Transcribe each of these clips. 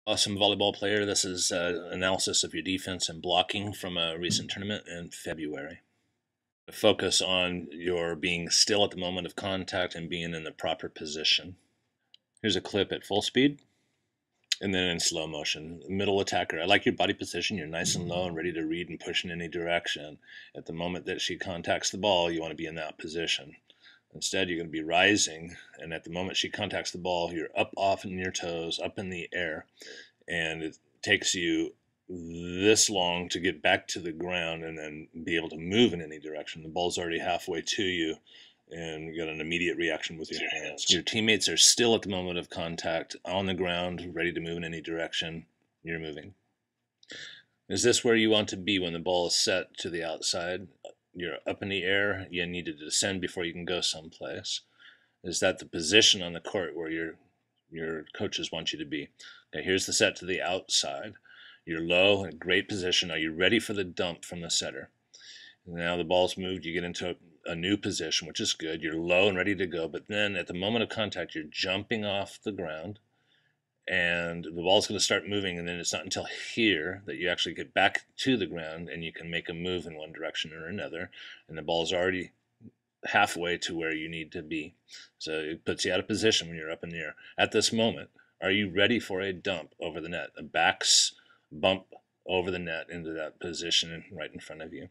Awesome volleyball player. This is analysis of your defense and blocking from a recent tournament in February. Focus on your being still at the moment of contact and being in the proper position. Here's a clip at full speed and then in slow motion. Middle attacker. I like your body position. You're nice and low and ready to read and push in any direction. At the moment that she contacts the ball, you want to be in that position. Instead, you're going to be rising, and at the moment she contacts the ball, you're up off in your toes, up in the air, and it takes you this long to get back to the ground and then be able to move in any direction. The ball's already halfway to you, and you got an immediate reaction with your hands. Your teammates are still at the moment of contact, on the ground, ready to move in any direction. You're moving. Is this where you want to be when the ball is set to the outside? You're up in the air, you need to descend before you can go someplace. Is that the position on the court where your coaches want you to be? Okay, here's the set to the outside. You're low, in a great position. Are you ready for the dump from the setter? Now the ball's moved, you get into a new position, which is good. You're low and ready to go, but then at the moment of contact, you're jumping off the ground, and the ball's going to start moving, and then it's not until here that you actually get back to the ground and you can make a move in one direction or another, and the ball's already halfway to where you need to be. So it puts you out of position when you're up in the air. At this moment, are you ready for a dump over the net? A backs bump over the net into that position right in front of you.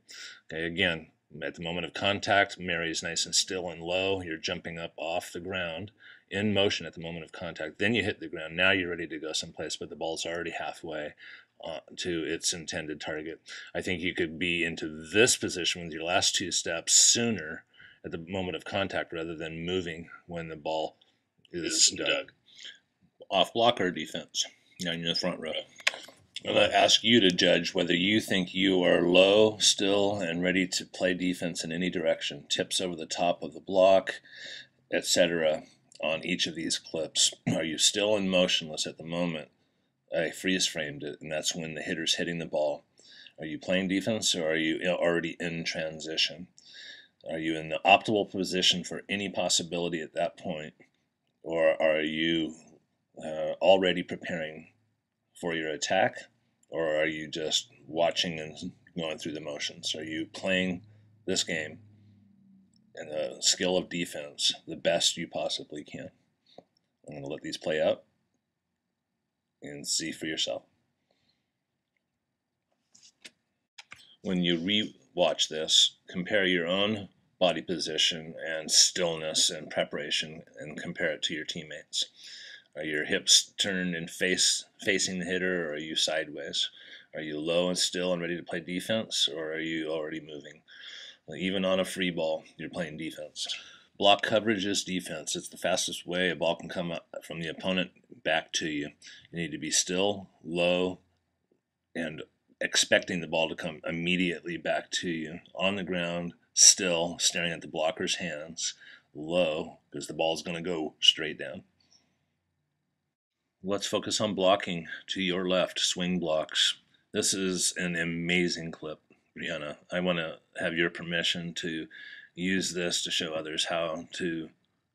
Okay, again, at the moment of contact, Mary's nice and still and low. You're jumping up off the ground in motion at the moment of contact. Then you hit the ground. Now you're ready to go someplace, but the ball's already halfway to its intended target. I think you could be into this position with your last two steps sooner at the moment of contact rather than moving when the ball is dug. Off block or defense? Now in the front row. I'm going to ask you to judge whether you think you are low, still, and ready to play defense in any direction. Tips over the top of the block, etc. on each of these clips. Are you still and motionless at the moment? I freeze framed it, and that's when the hitter's hitting the ball. Are you playing defense, or are you already in transition? Are you in the optimal position for any possibility at that point, or are you already preparing for your attack, or are you just watching and going through the motions? Are you playing this game and the skill of defense the best you possibly can? I'm going to let these play out and see for yourself. When you re-watch this, compare your own body position and stillness and preparation and compare it to your teammates. Are your hips turned and facing the hitter, or are you sideways? Are you low and still and ready to play defense, or are you already moving? Even on a free ball, you're playing defense. Block coverage is defense. It's the fastest way a ball can come up from the opponent back to you. You need to be still, low, and expecting the ball to come immediately back to you. On the ground, still, staring at the blocker's hands, low, because the ball's going to go straight down. Let's focus on blocking to your left, swing blocks. This is an amazing clip, Bryanna. I want to have your permission to use this to show others how to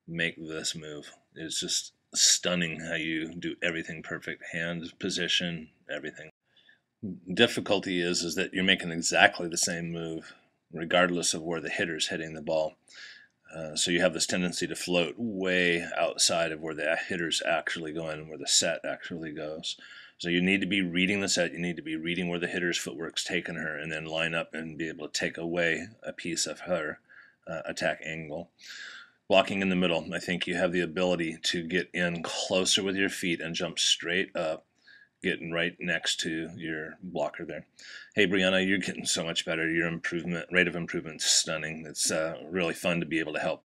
make this move. It's just stunning how you do everything perfect. Hand position, everything. Difficulty is that you're making exactly the same move regardless of where the hitter's hitting the ball. So you have this tendency to float way outside of where the hitter's actually going and where the set actually goes. So you need to be reading the set, you need to be reading where the hitter's footwork's taken her, and then line up and be able to take away a piece of her attack angle. Blocking in the middle, I think you have the ability to get in closer with your feet and jump straight up, getting right next to your blocker there. Hey Bryanna, you're getting so much better. Your rate of improvement is stunning. It's really fun to be able to help.